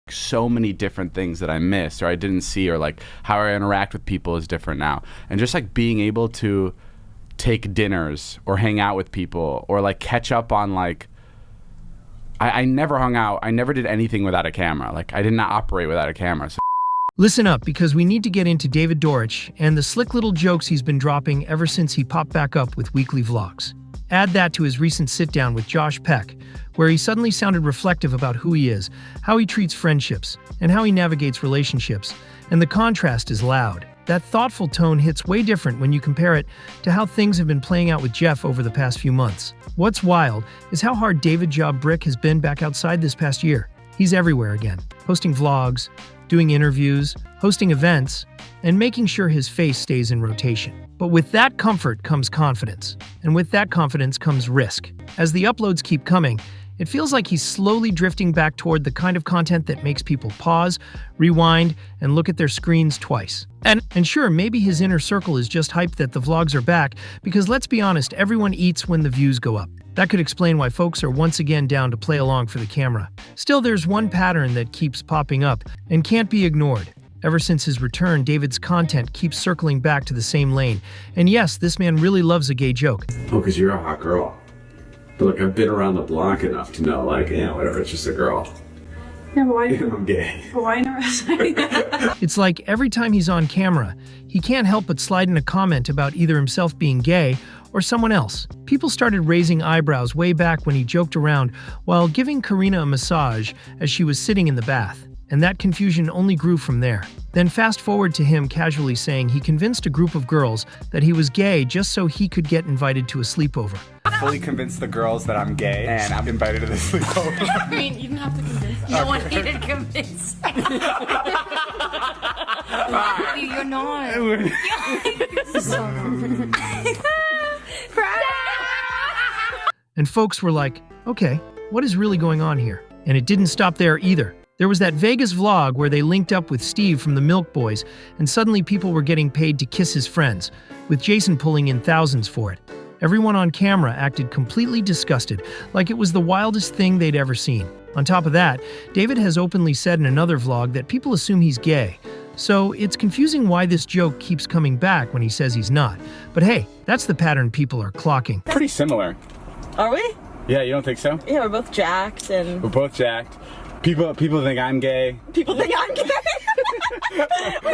so many different things that I missed or I didn't see, or like how I interact with people is different now. And just like being able to take dinners or hang out with people or like catch up on like, I never hung out. I never did anything without a camera. Like I did not operate without a camera. So Listen up, because we need to get into David Dobrik and the slick little jokes he's been dropping ever since he popped back up with weekly vlogs. Add that to his recent sit-down with Josh Peck, where he suddenly sounded reflective about who he is, how he treats friendships, and how he navigates relationships, and the contrast is loud. That thoughtful tone hits way different when you compare it to how things have been playing out with Jeff over the past few months. What's wild is how hard David Dobrik has been back outside this past year. He's everywhere again, posting vlogs, doing interviews, hosting events, and making sure his face stays in rotation. But with that comfort comes confidence, and with that confidence comes risk. As the uploads keep coming, it feels like he's slowly drifting back toward the kind of content that makes people pause, rewind, and look at their screens twice. And sure, maybe his inner circle is just hyped that the vlogs are back, because let's be honest, everyone eats when the views go up. That could explain why folks are once again down to play along for the camera. Still, there's one pattern that keeps popping up and can't be ignored. Ever since his return, David's content keeps circling back to the same lane. And yes, this man really loves a gay joke. Oh, because you're a hot girl. But look, I've been around the block enough to know, like, whatever, it's just a girl. Yeah, but why? I'm gay. But why never say that? It's like every time he's on camera, he can't help but slide in a comment about either himself being gay or someone else. People started raising eyebrows way back when he joked around while giving Karina a massage as she was sitting in the bath. And that confusion only grew from there. Then fast forward to him casually saying he convinced a group of girls that he was gay just so he could get invited to a sleepover. Fully convinced the girls that I'm gay and I'm invited to the sleepover. I mean, you didn't have to convince me. No one needed to convince. You're not. You're so not. And folks were like, okay, what is really going on here? And it didn't stop there either. There was that Vegas vlog where they linked up with Steve from the Milk Boys, and suddenly people were getting paid to kiss his friends, with Jason pulling in thousands for it. Everyone on camera acted completely disgusted, like it was the wildest thing they'd ever seen. On top of that, David has openly said in another vlog that people assume he's gay. So it's confusing why this joke keeps coming back when he says he's not. But hey, that's the pattern people are clocking. Pretty similar. Are we? Yeah, you don't think so? Yeah, we're both jacked and... We're both jacked. People think I'm gay. People think I'm gay? Wait,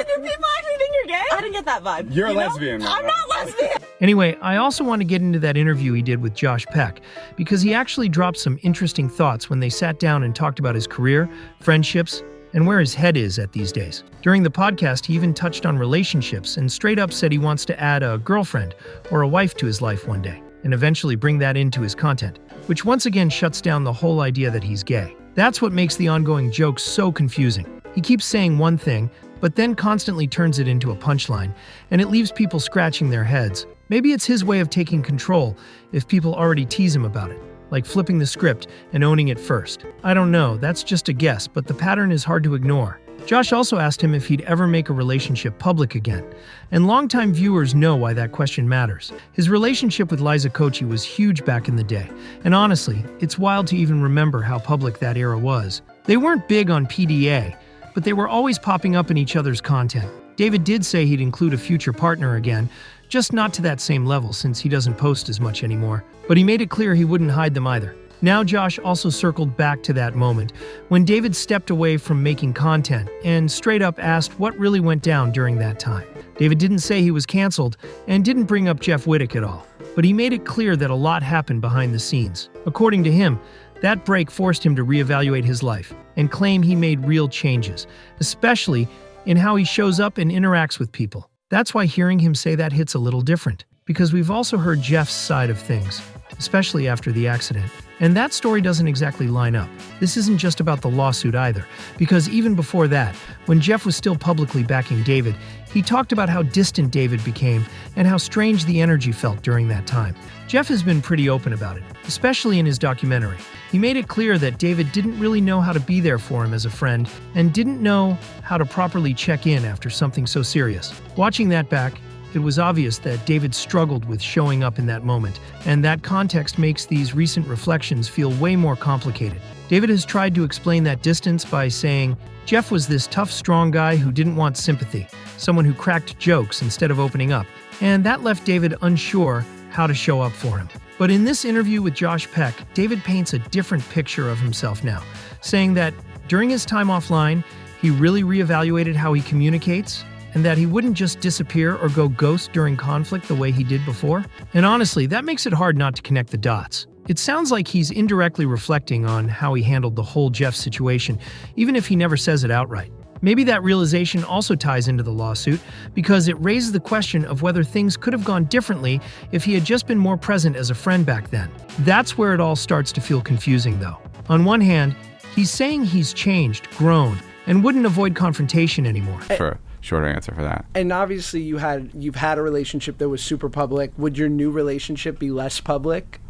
do people actually think you're gay? I didn't get that vibe. You're a lesbian. No? I'm not lesbian! Anyway, I also want to get into that interview he did with Josh Peck, because he actually dropped some interesting thoughts when they sat down and talked about his career, friendships, and where his head is at these days. During the podcast, he even touched on relationships and straight up said he wants to add a girlfriend or a wife to his life one day, and eventually bring that into his content, which once again shuts down the whole idea that he's gay. That's what makes the ongoing jokes so confusing. He keeps saying one thing, but then constantly turns it into a punchline, and it leaves people scratching their heads. Maybe it's his way of taking control if people already tease him about it, like flipping the script and owning it first. I don't know, that's just a guess, but the pattern is hard to ignore. Josh also asked him if he'd ever make a relationship public again, and longtime viewers know why that question matters. His relationship with Liza Koshy was huge back in the day, and honestly, it's wild to even remember how public that era was. They weren't big on PDA, but they were always popping up in each other's content. David did say he'd include a future partner again, just not to that same level since he doesn't post as much anymore, but he made it clear he wouldn't hide them either. Now Josh also circled back to that moment when David stepped away from making content and straight up asked what really went down during that time. David didn't say he was canceled and didn't bring up Jeff Wittek at all, but he made it clear that a lot happened behind the scenes. According to him, that break forced him to reevaluate his life and claim he made real changes, especially in how he shows up and interacts with people. That's why hearing him say that hits a little different, because we've also heard Jeff's side of things, especially after the accident. And that story doesn't exactly line up. This isn't just about the lawsuit either, because even before that, when Jeff was still publicly backing David, he talked about how distant David became and how strange the energy felt during that time. Jeff has been pretty open about it, especially in his documentary. He made it clear that David didn't really know how to be there for him as a friend and didn't know how to properly check in after something so serious. Watching that back, it was obvious that David struggled with showing up in that moment, and that context makes these recent reflections feel way more complicated. David has tried to explain that distance by saying Jeff was this tough, strong guy who didn't want sympathy, someone who cracked jokes instead of opening up, and that left David unsure how to show up for him. But in this interview with Josh Peck, David paints a different picture of himself now, saying that during his time offline, he really reevaluated how he communicates, and that he wouldn't just disappear or go ghost during conflict the way he did before. And honestly, that makes it hard not to connect the dots. It sounds like he's indirectly reflecting on how he handled the whole Jeff situation, even if he never says it outright. Maybe that realization also ties into the lawsuit, because it raises the question of whether things could have gone differently if he had just been more present as a friend back then. That's where it all starts to feel confusing, though. On one hand, he's saying he's changed, grown, and wouldn't avoid confrontation anymore. For a shorter answer for that. And obviously you've had a relationship that was super public. Would your new relationship be less public?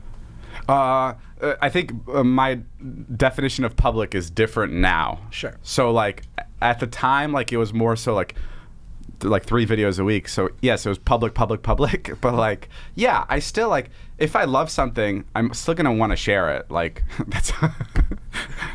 I think my definition of public is different now. Sure. So like at the time, like it was more so like 3 videos a week. So yes, it was public. But like, yeah, I still like, if I love something, I'm still gonna want to share it. Like that's,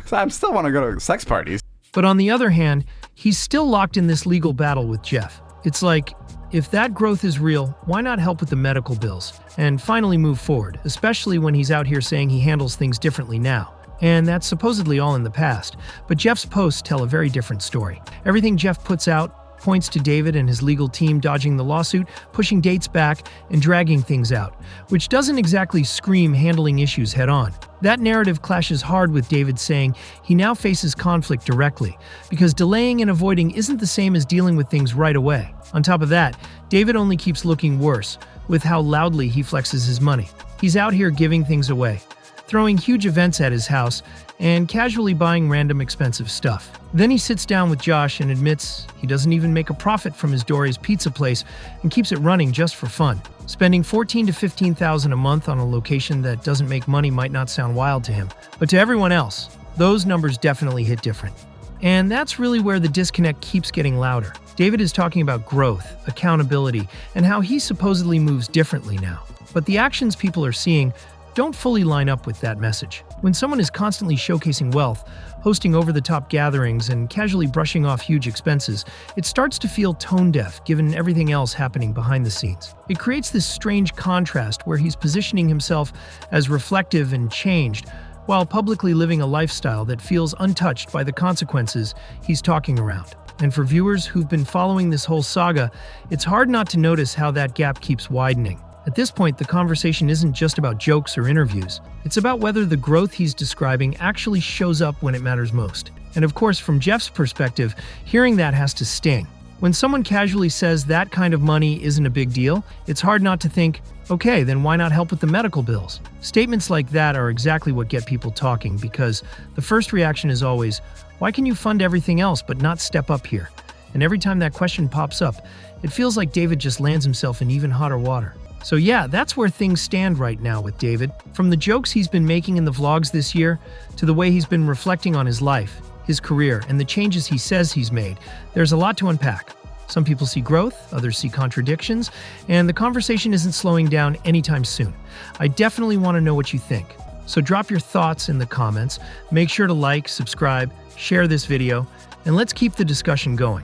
so I'm still want to go to sex parties. But on the other hand, he's still locked in this legal battle with Jeff. It's like, if that growth is real, why not help with the medical bills and finally move forward, especially when he's out here saying he handles things differently now. And that's supposedly all in the past, but Jeff's posts tell a very different story. Everything Jeff puts out points to David and his legal team dodging the lawsuit, pushing dates back, and dragging things out, which doesn't exactly scream handling issues head-on. That narrative clashes hard with David saying he now faces conflict directly, because delaying and avoiding isn't the same as dealing with things right away. On top of that, David only keeps looking worse with how loudly he flexes his money. He's out here giving things away, throwing huge events at his house, and casually buying random expensive stuff. Then he sits down with Josh and admits he doesn't even make a profit from his Dory's pizza place and keeps it running just for fun. Spending $14,000 to $15,000 a month on a location that doesn't make money might not sound wild to him, but to everyone else, those numbers definitely hit different. And that's really where the disconnect keeps getting louder. David is talking about growth, accountability, and how he supposedly moves differently now. But the actions people are seeing don't fully line up with that message. When someone is constantly showcasing wealth, hosting over-the-top gatherings, and casually brushing off huge expenses, it starts to feel tone-deaf given everything else happening behind the scenes. It creates this strange contrast where he's positioning himself as reflective and changed, while publicly living a lifestyle that feels untouched by the consequences he's talking around. And for viewers who've been following this whole saga, it's hard not to notice how that gap keeps widening. At this point, the conversation isn't just about jokes or interviews. It's about whether the growth he's describing actually shows up when it matters most. And of course, from Jeff's perspective, hearing that has to sting. When someone casually says that kind of money isn't a big deal, it's hard not to think, okay, then why not help with the medical bills? Statements like that are exactly what get people talking, because the first reaction is always, why can you fund everything else but not step up here? And every time that question pops up, it feels like David just lands himself in even hotter water. So yeah, that's where things stand right now with David. From the jokes he's been making in the vlogs this year, to the way he's been reflecting on his life, his career, and the changes he says he's made, there's a lot to unpack. Some people see growth, others see contradictions, and the conversation isn't slowing down anytime soon. I definitely want to know what you think. So drop your thoughts in the comments, make sure to like, subscribe, share this video, and let's keep the discussion going.